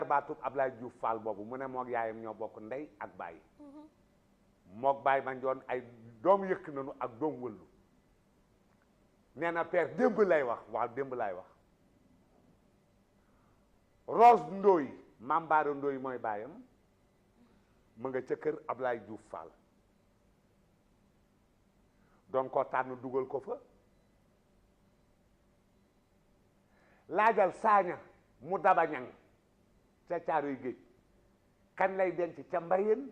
jarbaatub Ablaye Diouf Fall boobu mu ne moog yaayam ñoo bokk ndey ak baay moog baay ma njoon ay doom yëkk nañu ak doom wëllu nee na père démb lay wax waaw démb lay wax Rose Ndoy Mambaara Ndoy mooy baayam mu nga ca kër Ablaye Diouf Fall doon ko tànn dugal ko fa laajal saaña mu daba ñang ca caaroy géej kan lay denc ca mbayeen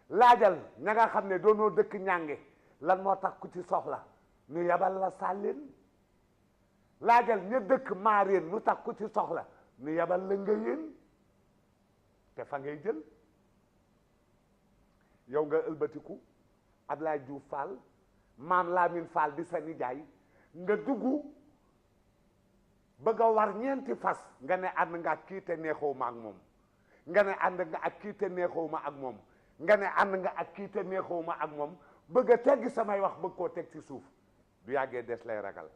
laajal ña nga xam ne doonoo dëkk ñànge lan moo tax ku ci soxla ñu yabal la sàlleen laajal ña dëkk maareen lu tax ku ci soxla ñu yabal la nga yéen te fa ngay jël yow nga ëlbatiku Ablaye Diouf Fall maam Lamine Fall di sa nijaay nga dugg bëgg a war ñeenti fas nga ne ànd nga ak kii te neexoo ma ak moom nga ne ànd nga ak kii te neexoo ma ak moom nga ne ànd nga ak kii te neexoo ma ak moom bëgg a teggi samay wax bëgg koo teg ci suuf du yàggee des lay ragal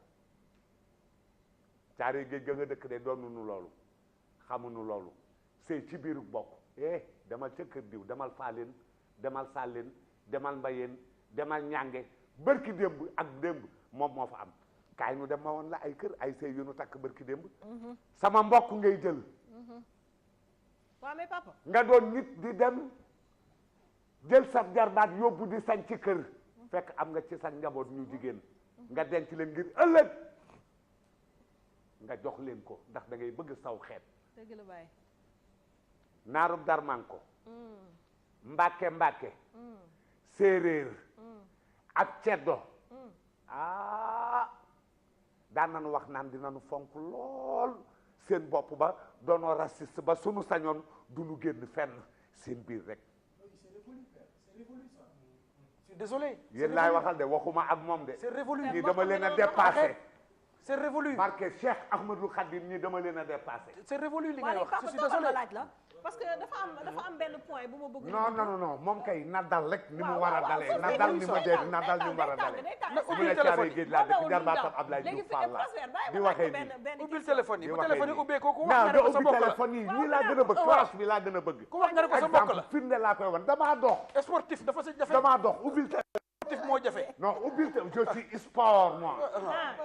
caare géej ga nga dëkk de doonunu loolu xamunu loolu sëy ci biiru bokk demal ca kër diw demal faaleen demal sàlleen demal mbayeen demal ñànge bërki démb ak démb moom moo fa am kaay nu dem ma woon la ay kër ay sëy yu nu takk bërki démb sama mbokk ngay jël waaw mais papa nga doon nit di dem jël sa jarbaat yóbbu di sañ ci kër fekk am nga ci sa njaboot ñu jigéen nga denc leen ngir ëllëg nga jox leen ko ndax da ngay bëgg saw xeet dëgg la baay naarub darmanko mbàkke mbàkke séeréer ak ceddo daan nañu wax naan dinañu fonk lool seen bopp ba doonoo raciste ba sunu sañoon du ñu génn fenn seen biir rek désolé yéen laay waxal de waxuma ak moom de c'est révolu ñii dama leen a dépassé c'est révolu barke Cheikh Ahmadou Khadim ñii dama leen a dépassé c'est révolu li ngay wax papa je suis toogal désolé ma laaj la parce que dafa am benn point bu ma bëgg non moom kay na dal rek ni mu war a dalee na dal ni ma dee na dal ni mu war a dalee mu ne caare géej laa dëkk jarbaatam Ablaye Diouf Fall la di waxee nii ubbil téléphone yi bu téléphone yi ubbee ko ku wax non nga ne doo ko sa ubbi mbokk la téléphone yi ñii laa gën a bëgg classe bi laa gën a bëgg ku wax nga ne ko sa mbokk la exemple firnde laa koy wan damaa dox sportif dafa sa jafe damaa dox ubbil sportif moo jafe non ubbil je suis sport moi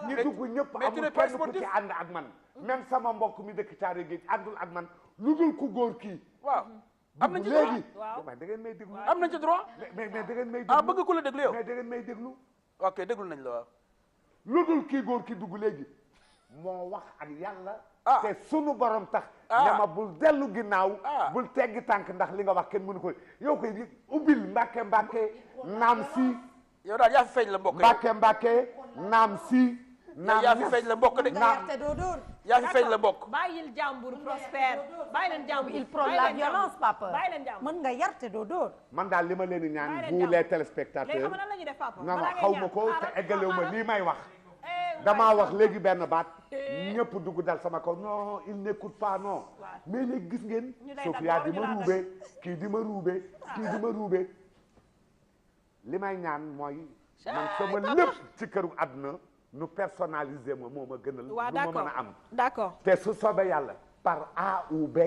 ñi dugg ñëpp mais tu amul n'es pas kenn ku ci sportif ànd ak man même sama mbokk mi dëkk caare géej àndul ak man lu dul ku góor kii waaw am nañ ci léegi droit mais da ngeen may déglu am nañ ci droit mais da ngeen may déglu bëgg ku la déglu yow mais da ngeen may déglu ok déglu nañ la waaw lu dul kii góor ki dugg léegi moo wax ak yàlla te sunu borom tax ne ma bul dellu ginnaaw bul teggi tànk ndax li nga wax kenn mënu ko yow koy ubbil mbàkke naam si yow daal yaa fi feeñ la mbokk mbàkke naam si naam yaa fi feeñ la mbokk de yaa fi feeñ la mbokk bàyyil jàmbur prospère bàyyi leen jàmbur il prône la violence papa bàyyi leen jàmbur mën nga yarte doo dóor man daal li ma leen di ñaan vous les téléspectateurs léegi xam nga lan la ñuy def papa non xaw ma ko te eggalewu ma lii may wax damaa wax léegi benn baat ñëpp dugg dal sama kaw non il n'écoute pas non mais léegi gis ngeen Sofia di ma ruube kii di ma ruube kii di ma ruube li may ñaan mooy man sama lépp ci këru àdduna nu personnaliser ma moo ma gënal lu ma mën a am d'accord te su soobee yàlla par A ou B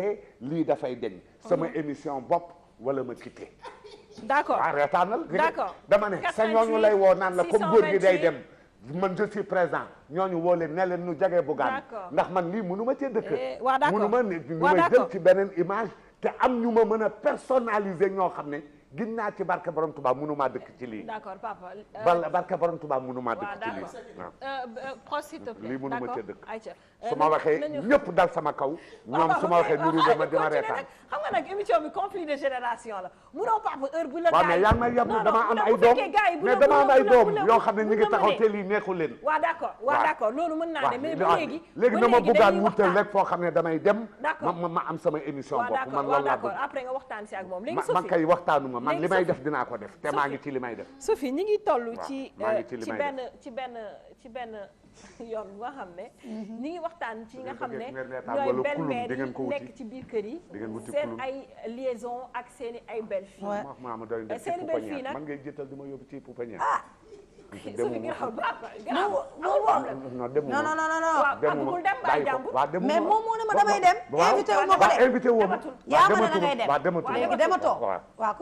lii dafay deñ sama émission bopp wala ma quitté d'accord waaw reetaanal d'accord dama ne sa ñooñu lay woo naan la comme góor gi day dem man je suis présent ñooñu woo leen ne leen nu jege bugaan ndax man lii mënu ma cee dëkk mënu ma ne ñu may jël ci beneen image te am ñu ma mën a personnaliser ñoo xam ne gin naa ci barke borom Tuubaa mënumaa dëkk ci lii d'accord papa barke borom Tuubaa mënumaa dëkk ci lii waaw s'il te plaît lii mënuma cee dëkk ayca su ma waxee ñëpp dal sama kaw ñoom su ma waxee nuru ma dina reetaan xam nga nag émission bi conflit de génération la munoo papa heure bu la waaw mais yaa ngi may yab dama am ay doom mais dama am ay doom yoo xam ne ñu ngi taxaw te lii neexu leen waaw d'accord loolu mën naa ne mais ba léegi na ma buggaan wutal rek foo xam ne damay dem ma am sama émission waaw bopp man loolu laa bëgg après nga waxtaan si ak moom léegi man Sophie kay waxtaanuma man li may def dinaa ko def te maa ngi ci li may def Sophie ñi ngi toll ci ci benn yoon nga xam ne ñi ngi waxtaan ci nga xam ne wala ñooy belle-mère kulum di ngeen ko yi wuti nekk ci biir kër yi di ngeen wuti seen kulum ay liaison ak seen i ay belle-fille ma doy def ci seen i belle-fille pouponnière nag man ngay jëtal di ma yóbbu ci pouponnière suñu garaawul baax na non demuma non non non non. waaw bëggul dem bàyyi jàmbur. mais moom moo ne ma damay dem. invité wu ma ko de invité wu ma. yaa ma ne da ngay dem waaw dematuma léegi dematoo. waaw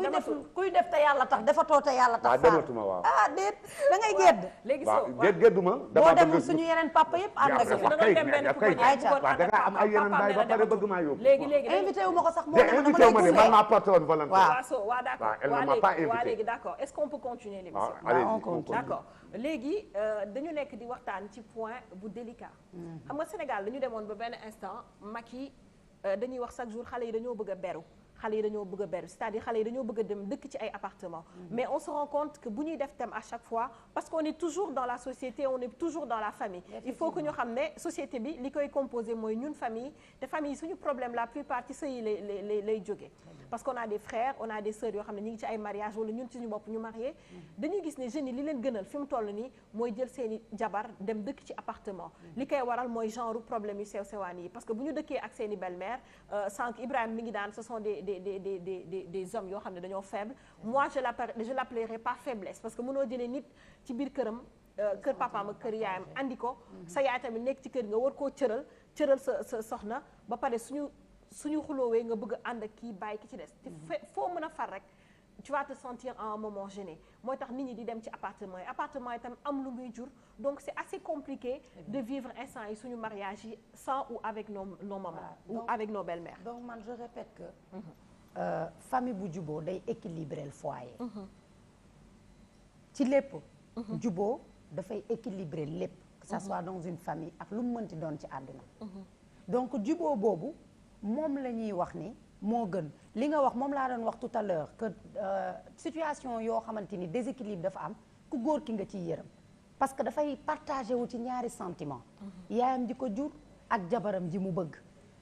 kuy def te yàlla tax defatoo te yàlla tax. waaw dematuma waaw. ah déet da ngay gedd. léegi waaw soo déet gedduma. boo demul suñu yeneen papa yëpp ànd ak yow. da nga dem benn kay pouponnière waaw da nga am ay yeneen baay ba pare bëgg maa yóbbu. léegi invité wu ma ko sax moo de ne ma invité wu ma de man dama maa porté woon volonté. waaw so waaw d'accord elle ne m'a pas invité. waa léegi d'accord est-ce qu'on peut continuer l'émission? D'accord léegi dañu nekk di waxtaan ci point bu délicat. xam nga Sénégal dañu demoon ba benn instant Macky dañuy wax chaque jour xale yi dañoo bëgg a beru. xale yi dañoo bëgg a beru c'est-à-dire xale yi dañoo bëgg a dem dëkk ci ay appartements. Mais on se rend compte que bu ñuy def thème à chaque fois parce qu'on est toujours dans la société on est toujours dans la famille. Il faut que ñu xam ne société bi li koy composé mooy ñun famille te famille suñu problème la plupart ci sëy yi lay jógee. parce qu'on a des frères on a des sœurs yoo xam ne ñu ngi ci ay mariage wala ñun suñu bopp ñu marié dañuy gis ne jeunes yi li leen gënal fi mu toll nii mooy jël seeni jabar dem dëkk ci appartement. li koy waral mooy genre problème yu sew sewaan yi parce que bu ñu dëkkee ak seeni belle-mère sànq Ibrahima mi ngi daan ce sont des hommes yoo xam ne dañoo faible. Moi je l'appellerai pas faiblesse parce que mënoo jëlee nit ci biir këram kër papaam ak kër yaayam andi ko sa yaay tamit nekk ci kër nga war koo cëral sa soxna ba pare suñu xuloowee nga bëgg a ànd ak kii bàyyi ki ci des te foo mën a far rek tu vas te sentir à un moment gêné mooy tax nit ñi di dem ci appartement yi tam am lu muy jur donc c'est assez compliqué de vivre instant yi suñu mariage yi sans ou avec nos mamans ou avec nos belles-mères. Donc man je répète que famille bu juboo day équilibrer le foyer. ci lépp. juboo dafay équilibrer lépp. que ça soit dans une famille ak lu mu mënti doon ci àdduna. donc juboo boobu moom la ñuy wax ni moo gën li nga wax moom laa doon wax tout à l'heure que situation yoo xamante ni déséquilibre dafa am ku góor ki nga ciy yërëm parce que dafay partagé wu ci ñaari sentiment yaayam ji ko jur ak jabaram ji mu bëgg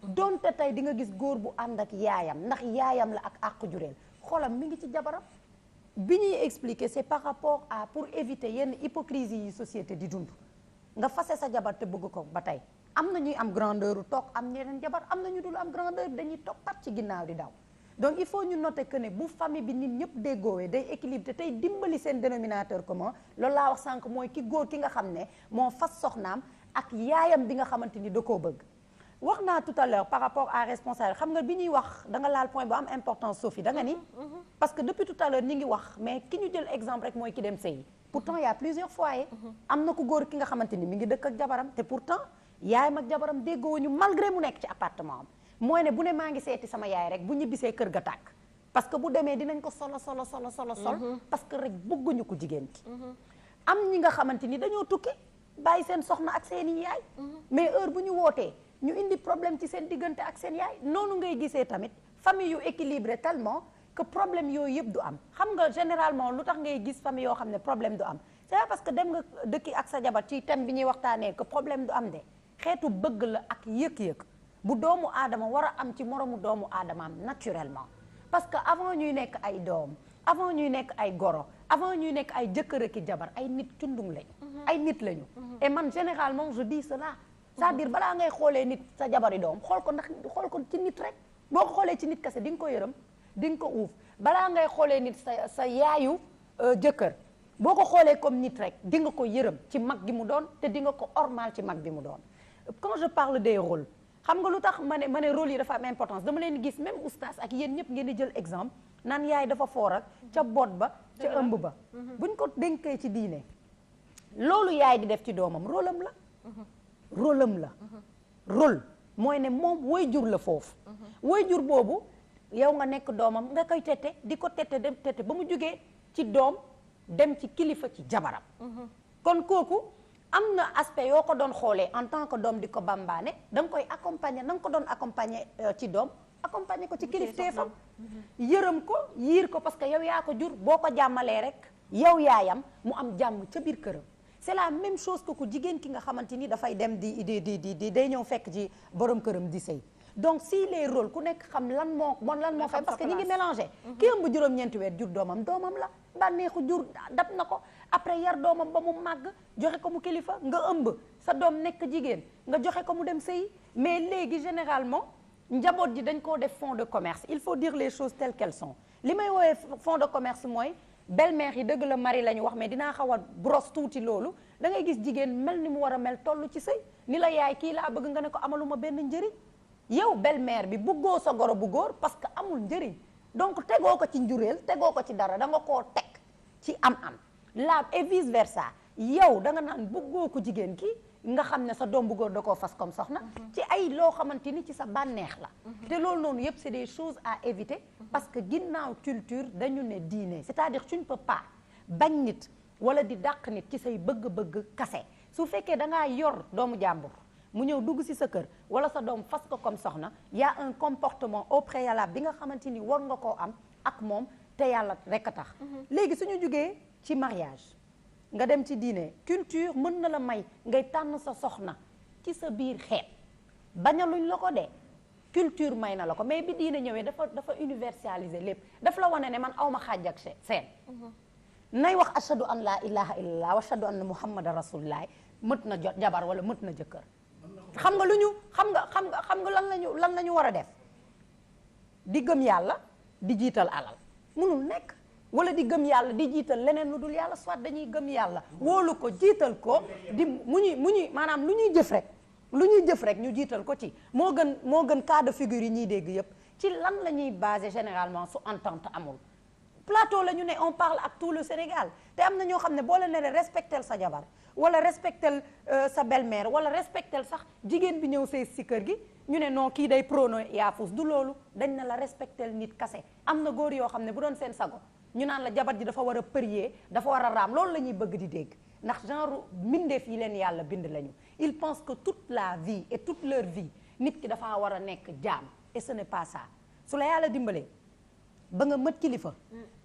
donte tey di nga gis góor bu ànd ak yaayam ndax yaayam la ak àq jureel xolam mi ngi ci jabaram bi ñuy expliquer c'est par rapport à pour éviter yenn hypocrisie yi société di dund nga fase sa jabar te bëgg ko ba tey am na ñuy am grandeur toog am ñeneen jabar am na ñu dul am grandeur dañuy toppat ci ginnaaw di daw donc il faut ñu noter que ne bu famille bi nit ñëpp déggoowee day équilibre te tey dimbali seen dénominateur commun loolu laa wax sànq mooy ki góor ki nga xam ne moo fas soxnaam ak yaayam bi nga xamante ni da koo bëgg wax naa tout à l'heure par rapport à responsable xam nga bi ñuy wax da nga laal point bu am importance Sophie da nga ni parce que depuis tout à l'heure ñi ngi wax mais ki ñu jël exemple rek mooy ki dem sëyi pourtant il y a plusieurs foyers am na ku góor ki nga xamante ni mi ngi dëkk ak jabaram te pourtant yaayam ak jabaram déggoowuñu malgré mu nekk ci appartement am mooy ne bu ne maa ngi seeti sama yaay rek bu ñibbisee kër ga tàkk parce que bu demee dinañ ko sol parce que rek bëgguñu ko jigéen ki am ñi nga xamante ni dañoo tukki bàyyi seen soxna ak seeni yaay mais heure bu ñu wootee ñu indi problème ci seen diggante ak seen yaay noonu ngay gisee tamit famille yu équilibré tellement que problème yooyu yëpp du am xam nga généralement lu tax ngay gis famille yoo xam ne problème du am c'est parce que dem nga dëkki ak sa jabar ci thème bi ñuy waxtaanee que problème du am de xeetu bëgg la ak yëg-yëg bu doomu aadama war a am ci moromu doomu aadamaam naturellement parce que avant ñuy nekk ay doom avant ñuy nekk ay goro avant ñuy nekk ay jëkkër ak jabar ay nit cundung lañu ay nit lañu et man généralement je dis cela c'est-à-dire balaa ngay xoolee nit sa jabari doom xool ko ci nit rek boo ko xoolee ci nit kese di nga ko yërëm di nga ko uuf balaa ngay xoolee nit sa yaayu jëkkër boo ko xoolee comme nit rek di nga ko yërëm ci mag gi mu doon te di nga ko ormal ci mag bi mu doon quand je parle des rôles xam nga lu tax ma ne rôle yi dafa am importance dama leen gis même oustaz ak yéen ñëpp ngeen di jël exemple naan yaay dafa foor ak ca boot ba ca ëmb ba buñ ko dénkee ci diine loolu yaay di def ci doomam rôle am la rôle mooy ne moom waajur la foofu waajur boobu yow nga nekk doomam nga koy tette di ko tette dem tette ba mu jógee ci doom dem ci kilifa ci jabaram kon kooku am na aspect yoo ko doon xoolee en tant que doom di ko bambaane da nga koy accompagner na nga ko doon accompagner ci doom accompagner ko ci kilifteefam yërëm ko yiir ko parce que yow yaa ko jur boo ko jàmmalee rek yow yaayam mu am jàmm ca biir këram c'est la même chose que ku jigéen ki nga xamante ni dafay dem di day ñëw fekk ci borom këram di sëy donc si les rôles ku nekk xam lan moo fay parce que ñi ngi mélangé ki ëmb juróom-ñeenti weer jur doomam la bànneexu jur dab na ko après yar doomam ba mu màgg joxe ko mu kilifa nga ëmb sa doom nekk jigéen nga joxe ko mu dem sëy mais léegi généralement njaboot ji dañ koo def fonds de commerce il faut dire les choses telles qu'elles sont li may woowee fonds de commerce mooy belle-mère yi dëgg la mari la ñu wax mais dinaa xaw a brosse tuuti loolu da ngay gis jigéen mel ni mu war a mel toll ci sëy ni la yaay kii laa bëgg nga ne ko amaluma benn njëriñ yow belle-mère bi bëggoo sa goro bu góor parce que amul njëriñ donc tegoo ko ci njureel tegoo ko ci dara da nga koo teg ci am-am la et vice versa yow da nga naan bëggoo ko jigéen ki nga xam ne sa doom bu góor da koo fas comme soxna ci ay loo xamante ni ci sa bànneex la te loolu noonu yëpp c'est des choses à éviter parce que ginnaaw culture dañu ne diine c'est-à-dire tu ne peux pas bañ nit wala di dàq nit ci say bëgg-bëgg kase su fekkee da ngaa yor doomu jàmbur mu ñëw dugg ci sa kër wala sa doom fas ko comme soxna y a un comportement au préalable bi nga xamante ni war nga koo am ak moom te yàlla rek a tax léegi suñu jugee ci mariage nga dem ci diine culture mën na la may ngay tànn sa soxna ci sa biir xeet bañaluñ la ko dee culture may na la ko mais bi diine ñëwee dafa universaliser lépp daf la wane ne man awma xaaj ak seen nay wax ashadu an la ilaha illallah wa ashadu anna muhammadan rasulullah mët na jabar wala mët na jëkkër xam nga lu ñu xam nga lan la ñu war a def di gëm yàlla di jiital alal munul nekk wala di gëm yàlla di jiital leneen lu dul yàlla soit dañuy gëm yàlla wóolu ko jiital ko di mu ñuy maanaam lu ñuy jëf rek ñu jiital ko ci moo gën cas de figure yi ñuy dégg yépp ci lan la ñuy basé généralement su entente amul plateau la ñu ne on parle ak tout le Sénégal te am na ñoo xam ne boo leen ne respectel sa jabar wala respectel sa belle-mère wala respectel sax jigéen bi ñëw say si kër gi ñu ne non kii day prono yaafus du loolu dañ na la respectel nit kase am na góor yoo xam ne bu doon seen sago ñu naan la jabar ji dafa war a prier dafa war a raam loolu la ñuy bëgg di dégg ndax genre mbindeef yi leen yàlla bind lañu ils pensent que toute la vie et toute leur vie nit ki dafa war a nekk jaam et ce n'est pas ça su la yàlla dimbalee ba nga mët kilifa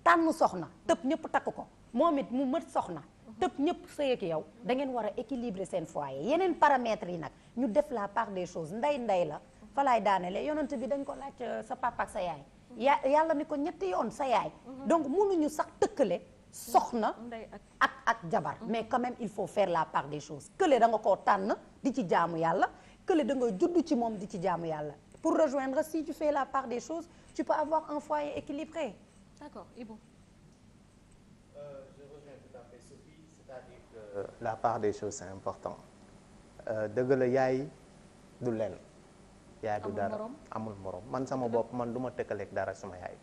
tànn soxna tëb ñëpp takk ko moom it mu mët soxna tëb ñëpp sëy ak yow da ngeen war a équilibrer seen foyer yeneen paramètres yi nag ñu def la part des choses nday la fa laay daanele yonent bi dañ ko laaj sa papa ak sa yaay yàlla ni ko ñetti yoon sa yaay donc mënuñu sax tëkkale soxna ak jabar mais quand même il faut faire la part des choses kële da nga koo tànn di ci jaamu yàlla kële da nga judd ci moom di ci jaamu yàlla pour rejoindre si tu fais la part des choses tu peux avoir un foyer équilibré. D'accord, Ibou. Je rejoins tout à fait Sophie, c'est-à-dire que la part des choses c'est important dëgg la yaay du lenn yaay du dara amul morom man sama bopp man du ma tëkkaleeg dara sama yaay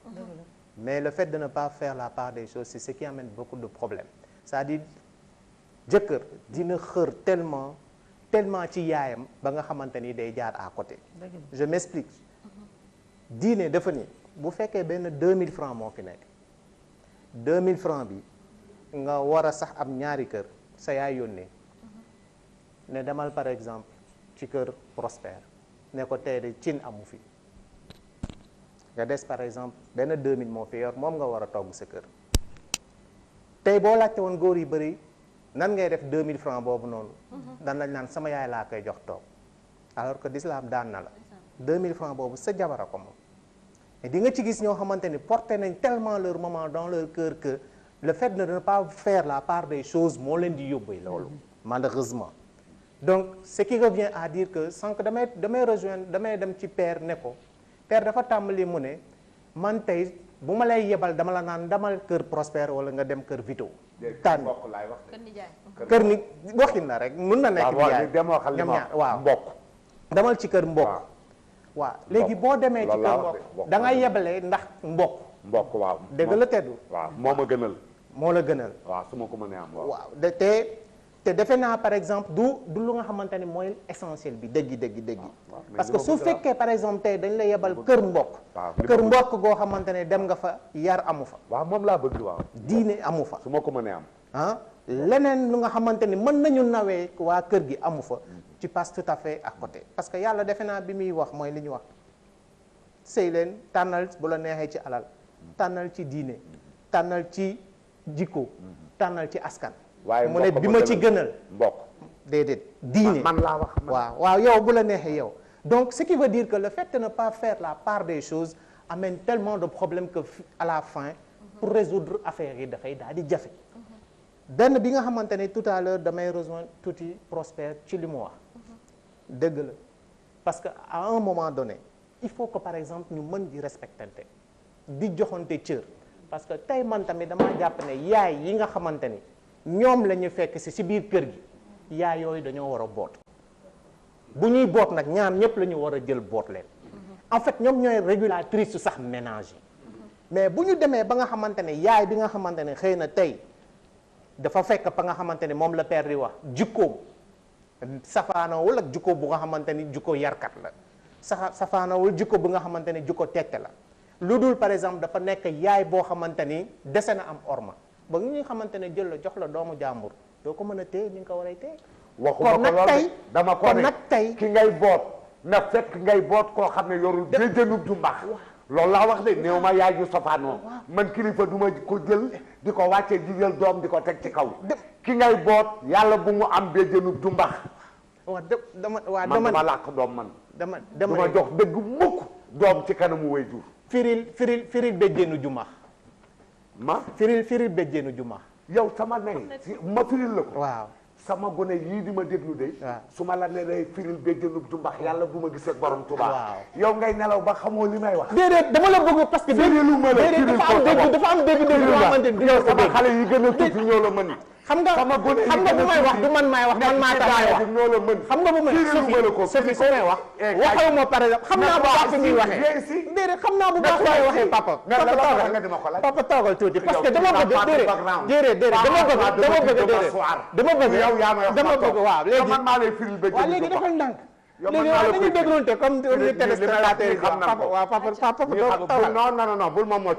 mais le fait de ne pas faire la part des choses c'est ce qui amène beaucoup de problèmes c'est-à-dire jëkkër dina xër tellement ci yaayam ba nga xamante ni day jaar à côté je m'explique diine dafa ni bu fekkee benn 2000 francs moo fi nekk 2000 francs bi nga war a sax am ñaari kër sa yaay yónnee ne demal par exemple ci kër Prospère ne ko tey de cin amu fi nga des par exemple benn 2000 moo fi yor moom nga war a togg sa kër tey boo laajte woon góor yu bëri nan ngay def 2000 francs boobu noonu dan lañ naan sama yaay laa koy jox toog alors que l'islam daan na la 2000 francs boobu sa jabara ko moom et di nga ci gis ñoo xamante ni porté nañ tellement leur maman dans leur cœur que le fait de ne pas faire la part des choses moo leen di yóbbee loolu malheureusement donc ce qui revient à dire que sànq damay rejoindre damay dem ci père ne ko père dafa tàmbali mu ne man tey bu ma lay yebal dama la naan damal kër Prospère wala nga dem kër Vito tànn kër ni waxin la rek mun na nekk nijaay ñoom ñaar waaw mbokk damal ci kër mbokk waaw léegi boo demee ci kër mbokk da ngay yebale ndax mbokk waaw dëgg la teddu waaw moo ma gënal moo la gënal waaw su ma ko mënee am waaw te defe naa par exemple du lu nga xamante ni mooy essentiel bi dëgg parce que su fekkee par exemple tey dañ la yebal kër mbokk goo xamante ne dem nga fa yar amu fa waaw moom laa bëgg waaw diine amu fa su ma ko mënee am leneen lu nga xamante ni mën nañu nawee waa kër gi amu fa tu passes tout à fait à côté parce que yàlla defe naa bi muy wax mooy li ñu wax sëy leen tànnal bu la neexee ci alal tànnal ci diine tànnal ci jikko tànnal ci askan waaye mu ne bi ma ci gënal mbokk déedéet diine man laa wax waaw yow bu la neexee yow donc ce qui veut dire que le fait de ne pas faire la part des choses amène tellement de problèmes que à la fin pour résoudre affaire yi dafay daal di jafe benn bi nga xamante ne tout à l'heure damay rejoindre tuuti Prospère ci li mu wax dëgg la parce que à un moment donné il faut que par exemple ñu mën di respectante di joxante cër parce que tey man tamit damaa jàpp ne yaay yi nga xamante ni ñoom la ñu fekk si biir kër gi yaay yooyu dañoo war a boot bu ñuy boot nag ñaar ñëpp la ñu war a jël boot leen en fait ñoom ñooy régulatrice su sax ménage yi mais bu ñu demee ba nga xamante ne yaay bi nga xamante ne xëy na tey dafa fekk ba nga xamante ne moom la père di wax jikkoom safaanawul ak jikko bu nga xamante ni jikko yarkat la safaanawul jikko bu nga xamante ni jikko tette la lu dul par exemple dafa nekk yaay boo xamante ni dese na am orma ba ñu xamante ne jël la jox la doomu jàmbur doo ko mën a téye ni nga ko war a téye waxuma ko loolu dama ko ne nag tey ki ngay boot na fekk ngay boot koo xam ne yorul béjjënu du mbaax loolu laa wax de néew ma yaay ju safaanoo man kilifa du ma ko jël di ko wàcce di jël doom di ko teg ci kaw ki ngay boot yàlla bu mu am béjjënu du mbaax man dama làq doom man dama jox dëgg mukk doom ci kanamu way jur firil béjjéenu juma ma firil béjjéenu juma yow sama ne ma firil la ko waaw sama gone yii di ma déglu de waaw su ma la ne day firil béjjéenu jumbax yàlla bu ma gisee borom Tuubaa waaw yow ngay nelaw ba xamoo li may wax déedéet dama la bëgg parce que firilu ma la firil ko dafa am dégg dégg yoo xamante ni yow sama xale yi gën a tuuti ñoo la mën xam nga bu may wax du man maay wax man maa tax may wax ñoo la mën xam nga bu may Sophie su may wax waxewu ma par exemple xam naa bu baax fi muy waxee déedéet xam naa bu baax fi muy waxee papa toogal tuuti parce que dama bëgg déedéet dama bëgg waaw léegi man maa lay firil ba waaw léegi dafa ndànk léegi waaw dañu dégloonte comme téléspectateur yi waaw papa non bul ma mocc